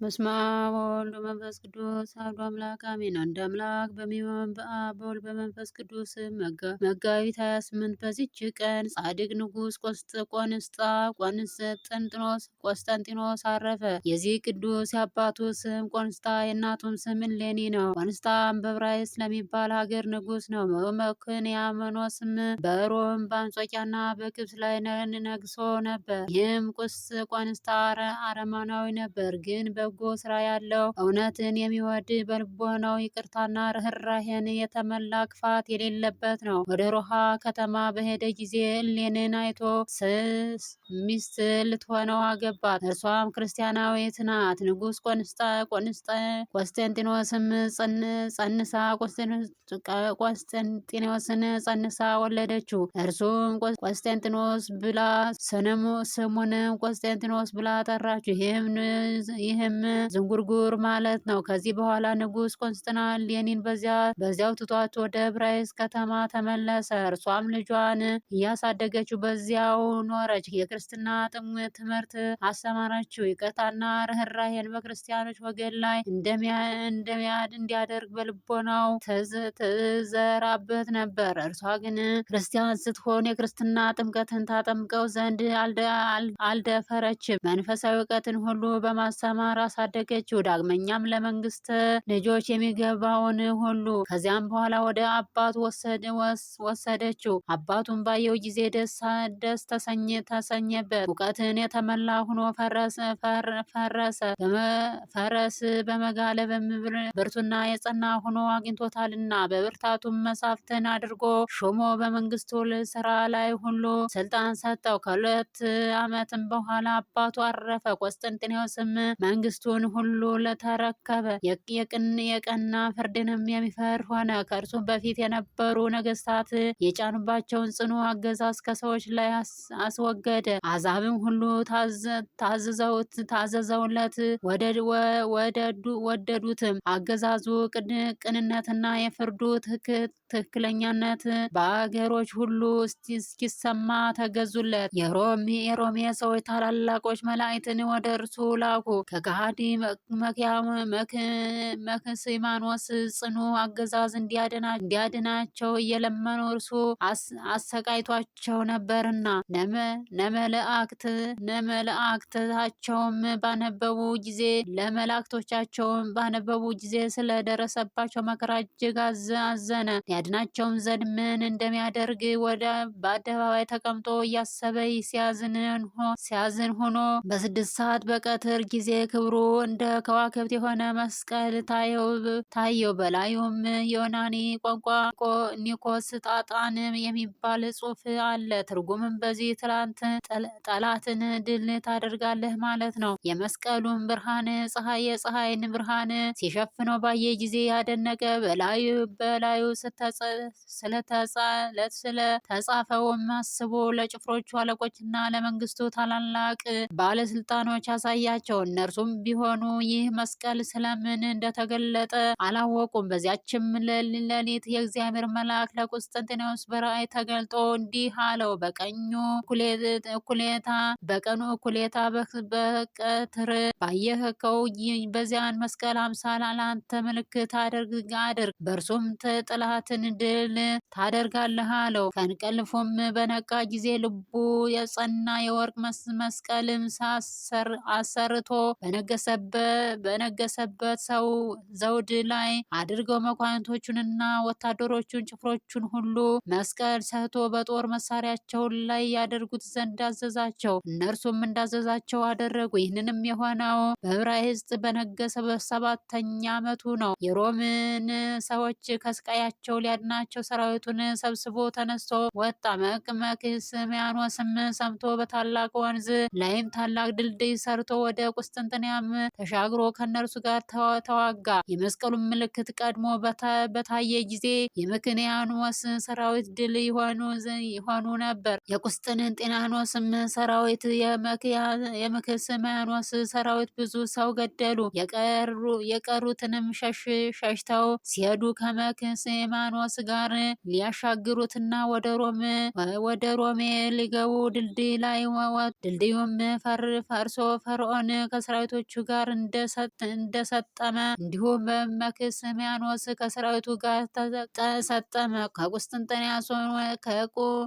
በስመ አብ ወወልድ ወመንፈስ ቅዱስ አሐዱ አምላክ አሜን። አንድ አምላክ በሚሆን በአብ በወልድ በመንፈስ ቅዱስ መጋቢት 28 በዚች ቀን ጻድቅ ንጉሥ ቆስጠንጢኖስ አረፈ። የዚህ ቅዱስ የአባቱ ስም ቆንስጣ የእናቱም ስም እሌኒ ነው። ቆንስጣም በዕብራይስጥ ለሚባል ሀገር ንጉሥ ነው። መክንያኖስም በሮም በአንጾኪያና በግብጽ ላይ ነግሶ ነበር። ይህም ቆንስጣ አረማናዊ ነበር፣ ግን በጎ ስራ ያለው እውነትን የሚወድ በልቦናው ይቅርታና ርኅራኄን የተመላ ክፋት የሌለበት ነው። ወደ ሮሃ ከተማ በሄደ ጊዜ እሌንን አይቶ ሚስት ልትሆነው አገባት። እርሷም ክርስቲያናዊት ናት። ንጉሥ ቆስጠንጢኖስም ቆስጠንጢኖስን ጸንሳ ወለደችው። እርሱም ቆስጠንጢኖስ ብላ ስሙንም ቆስጠንጢኖስ ብላ ጠራችው። ይህም ዝንጉርጉር ማለት ነው። ከዚህ በኋላ ንጉሥ ቆስጠንጢኖስ እሌኒን በዚያው ትቷት ወደ ዕብራይስጥ ከተማ ተመለሰ። እርሷም ልጇን እያሳደገችው በዚያው ኖረች። የክርስትና ትምህርት አስተማረችው። ይቅርታና ርኅራኄን በክርስቲያኖች ወገን ላይ እንዲያደርግ በልቦናው ትዘራበት ነበር። እርሷ ግን ክርስቲያን ስትሆን የክርስትና ጥምቀትን ታጠምቀው ዘንድ አልደፈረችም። መንፈሳዊ እውቀትን ሁሉ በማስተማር አሳደገችው። ዳግመኛም ለመንግስት ልጆች የሚገባውን ሁሉ ከዚያም በኋላ ወደ አባቱ ወሰደችው። አባቱን ባየው ጊዜ ደስ ተሰኘበት። እውቀትን የተመላ ሆኖ ፈረስ በመጋለብም ብርቱና የጸና ሆኖ አግኝቶታልና በብርታቱም መሳፍንትን አድርጎ ሾሞ በመንግስቱ ስራ ላይ ሁሉ ስልጣን ሰጠው። ከ2 ዓመትም በኋላ አባቱ አረፈ። ቆስጠንጢኖስም መንግስቱን ሁሉ ለተረከበ የቀና ፍርድንም የሚፈር ሆነ። ከእርሱም በፊት የነበሩ ነገስታት የጫኑባቸውን ጽኑ አገዛዝ ከሰዎች ላይ አስወገደ። አሕዛብም ሁሉ ታዘዘውለት ወደዱትም። አገዛዙ ቅንነትና የፍርዱ ትክክለኛነት በአገሮች ሁሉ እስኪሰማ ተገዙለት። የሮሜ ሰዎች ታላላቆች መላእክትን ወደ እርሱ ላኩ። ከከሃዲ መክስማኖስ ጽኑ አገዛዝ እንዲያድናቸው እየለመኑ እርሱ አሰቃይቷቸው ነበርና። ለመላእክቶቻቸውም ባነበቡ ጊዜ ስለደረሰባቸው መከራ እጅግ አዘነ። ያድናቸውም ዘንድ ምን እንደሚያደርግ በአደባባይ ተቀምጦ እያሰበ ሲያዝን ሆኖ በ6 ሰዓት በቀትር ጊዜ ክብሩ እንደ ከዋክብት የሆነ መስቀል ታየው። በላዩም የዮናኒ ቋንቋ ኒኮስ ጣጣን የሚባል ጽሑፍ አለ። ትርጉምም በዚህ ጠላትን ድል ታደርጋለህ ማለት ነው። የመስቀሉን ብርሃን የፀሐይን ብርሃን ሲሸፍነው ባየ ጊዜ ያደነቀ። በላዩ ስለተጻፈውም አስቦ ለጭፍሮቹ አለቆችና ለመንግስቱ ታላላቅ ባለስልጣኖች አሳያቸው። እነርሱም ቢሆኑ ይህ መስቀል ስለምን እንደተገለጠ አላወቁም። በዚያችም ሌሊት የእግዚአብሔር መልአክ ለቆስጠንጢኖስ በራእይ ተገልጦ እንዲህ አለው። በቀኑ እኩሌታ በቀትር ባየኸው በዚያን መስቀል አምሳል ለአንተ ምልክት አድርግ፣ በእርሱም ጠላትን ድል ታደርጋለህ አለው። ከእንቅልፉም በነቃ ጊዜ ልቡ የጸና የወርቅ መስቀልም አሰርቶ በነገሰበት ሰው ዘውድ ላይ አድርገው መኳንንቶቹንና ወታደሮቹን ጭፍሮቹን ሁሉ መስቀል ሰጥቶ በጦር መሳሪያቸው ላይ ያደርጉት ዘንድ አዘዛቸው። እነርሱም እንዳዘዛቸው አደረጉ። ይህንንም የሆነው በዕብራይስጥ በነገሰ በ7ኛ ዓመቱ ነው። የሮምን ሰዎች ከስቃያቸው ሊያድናቸው ሰራዊቱን ሰብስቦ ተነስቶ ወጣ። መክስሚያኖስም ሰምቶ በታላቅ ወንዝ ላይም ታላቅ ድልድይ ሰርቶ ወደ ቁስጥንጥንያም ተሻግሮ ከነርሱ ጋር ተዋጋ። የመስቀሉን ምልክት ቀድሞ በታየ ጊዜ የመክንያኖስ ሰራዊት ድል ይሆኑ ነበር። የቁስጥንጥንያኖስም ሰራዊት የመክስሚያኖስ ሰራዊት ብዙ ሰው ገደሉ። የቀሩትንም ሸሽተው ሲሄዱ ከመክስሚያኖስ ስቲያኖስ ጋር ሊያሻግሩትና ወደ ሮሜ ሊገቡ ድልድይ ላይ ድልድዩም ፈርሶ ፈርዖን ከሰራዊቶቹ ጋር እንደሰጠመ እንዲሁም መክስሚያኖስ ከሰራዊቱ ጋር ተሰጠመ።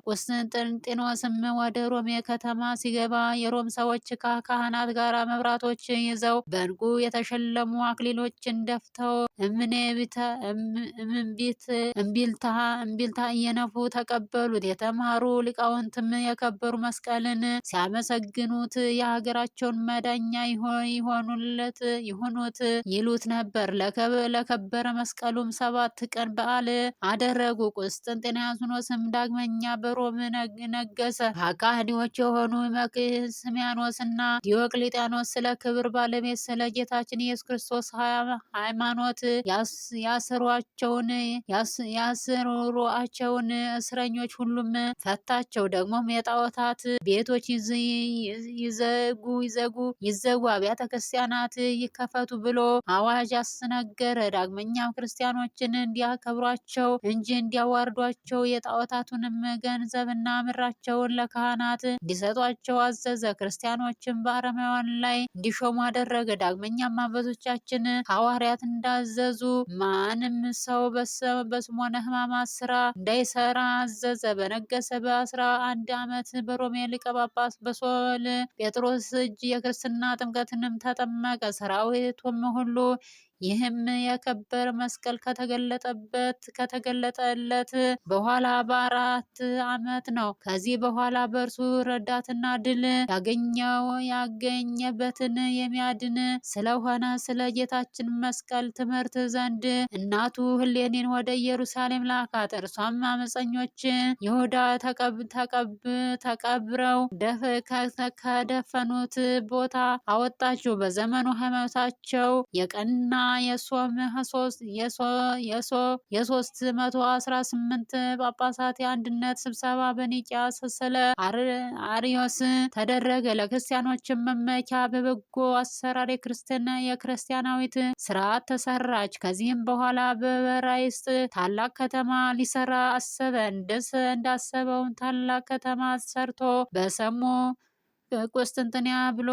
ከቁስጥንጥኖስም ወደ ሮሜ ከተማ ሲገባ የሮም ሰዎች ከካህናት ጋር መብራቶች ይዘው በዕንቁ የተሸለሙ አክሊሎችን ደፍተው እምቢልታ እየነፉ ተቀበሉት። የተማሩ ሊቃውንትም የከበሩ መስቀልን ሲያመሰግኑት የሀገራቸውን መዳኛ ይሆኑት ይሉት ነበር። ለከበረ መስቀሉም 7 ቀን በዓል አደረጉ። ቁስጥንጥንያኖስም ዳግመኛ በሮም ነገሰ። ከሃዲዎች የሆኑ መክስሚያኖስ እና ዲዮቅልጥያኖስ ስለ ክብር ባለቤት ስለ ጌታችን ኢየሱስ ክርስቶስ ሃይማኖት ያስሯቸውን እስረኞች ሁሉም ፈታቸው። ደግሞም የጣዖታት ቤቶች ይዘጉ፣ አብያተ ክርስቲያናት ይከፈቱ ብሎ አዋጅ አስነገረ። ዳግመኛም ክርስቲያኖችን እንዲያከብሯቸው እንጂ እንዲያዋርዷቸው የጣዖታቱንም ገንዘብና ምራቸውን ለካህናት እንዲሰጧቸው አዘዘ። ክርስቲያኖችን በአረማውያን ላይ እንዲሾሙ አደረገ። ዳግመኛም አባቶቻችን ሐዋርያት እንዳዘዙ ማንም ሰው በሰሞነ ሕማማት ስራ እንዳይሰራ አዘዘ። በነገሰ በ11 ዓመት በሮሜ ሊቀ ጳጳስ በሶል ጴጥሮስ እጅ የክርስትና ጥምቀትንም ተጠመቀ። ሰራዊቱም ሁሉ ይህም የከበረ መስቀል ከተገለጠለት በኋላ በ4 ዓመት ነው። ከዚህ በኋላ በእርሱ ረዳትና ድል ያገኘበትን የሚያድን ስለሆነ ስለ ጌታችን መስቀል ትምህርት ዘንድ እናቱ ህሌኒን ወደ ኢየሩሳሌም ላካት። እርሷም አመፀኞች ይሁዳ ተቀብረው ከደፈኑት ቦታ አወጣችው። በዘመኑ ሃይማኖታቸው የቀና የ318 ጳጳሳት የአንድነት ስብሰባ በኒቂያ ስለ አርዮስ ተደረገ። ለክርስቲያኖችም መመኪያ በበጎ አሰራር የክርስቲያናዊት ስርዓት ተሰራች። ከዚህም በኋላ በዕብራይስጥ ታላቅ ከተማ ሊሰራ አሰበ። እንዳሰበውም ታላቅ ከተማ ሰርቶ በስሙ ቁስጥንጥንያ ብሎ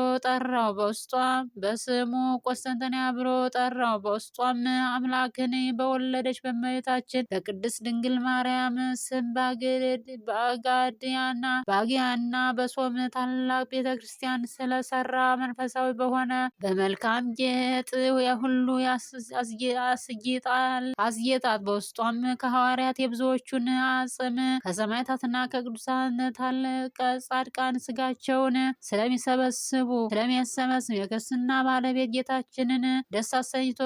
ጠራው። በውስጧም አምላክን በወለደች በእመቤታችን በቅድስት ድንግል ማርያም ስም በአጋድያና በሶም ታላቅ ቤተ ክርስቲያን ስለሰራ መንፈሳዊ በሆነ በመልካም ጌጥ ሁሉ አስጌጣት። በውስጧም ከሐዋርያት የብዙዎቹን አጽም ከሰማዕታትና ከቅዱሳን ጻድቃን ስጋቸውን ስለሚሰበስብ የክርስትና ባለቤት ጌታችንን ደስ አሰኝቶ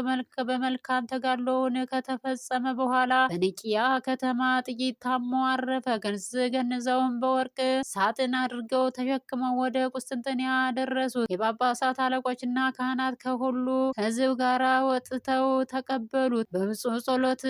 በመልካም ተጋድሎውን ከተፈጸመ በኋላ በኒቂያ ከተማ ጥቂት ታሞ አረፈ። ገንዘውን በወርቅ ሳጥን አድርገው ተሸክመው ወደ ቁስጥንጥንያ ደረሱት። የጳጳሳት አለቆችና ካህናት ከሁሉ ሕዝብ ጋር ወጥተው ተቀበሉት። በብፁዕ ጸሎት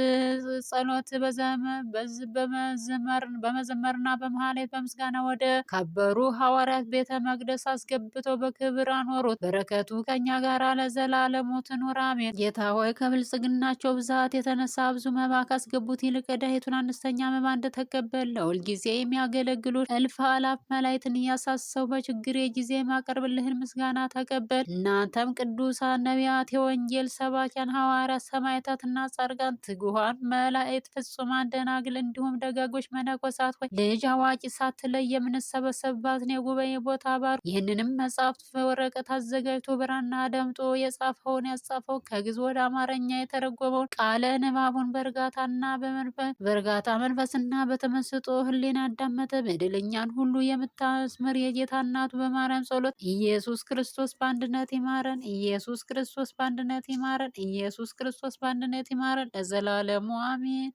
በመዘመርና በመሐሌት በምስጋና ወደ ከበሩ ሐዋርያት ቤተ መቅደስ አስገብተው በክብር አኖሩት። በረከቱ ከኛ ጋር ለዘላለሙ ትኑር አሜን። ጌታ ሆይ ከብልጽግናቸው ብዛት የተነሳ ብዙ መባ ካስገቡት ይልቅ የድሃይቱን አነስተኛ መባ እንደተቀበል ለሁልጊዜ የሚያገለግሉ እልፍ አላፍ መላእክትን እያሳሰቡ በችግሬ ጊዜ የማቀርብልህን ምስጋና ተቀበል። እናንተም ቅዱሳን ነቢያት፣ የወንጌል ሰባኪያን ሐዋርያት፣ ሰማዕታትና ጻድቃን፣ ትጉሃን መላእክት፣ ፍጹማን ደናግል እንዲሁም ደጋጎች መነኮሳት ሆይ ልጅ አዋቂ ሳትለይ የምንሰበሰብባትን የጉባኤ ቦታ ባሩ። ይህንንም መጽሐፍት ወረቀት አዘጋጅቶ ብራና ደምጦ የጻፈውን ያጻፈው ከግዕዝ ወደ አማርኛ የተረጎመውን ቃለ ንባቡን በእርጋታ መንፈስና በተመስጦ ሕሊና ያዳመጠ በደለኛን ሁሉ የምታስምር የጌታ እናቱ በማርያም ጸሎት ኢየሱስ ክርስቶስ በአንድነት ይማረን። ኢየሱስ ክርስቶስ በአንድነት ይማረን። ኢየሱስ ክርስቶስ በአንድነት ይማረን ለዘላለሙ አሜን።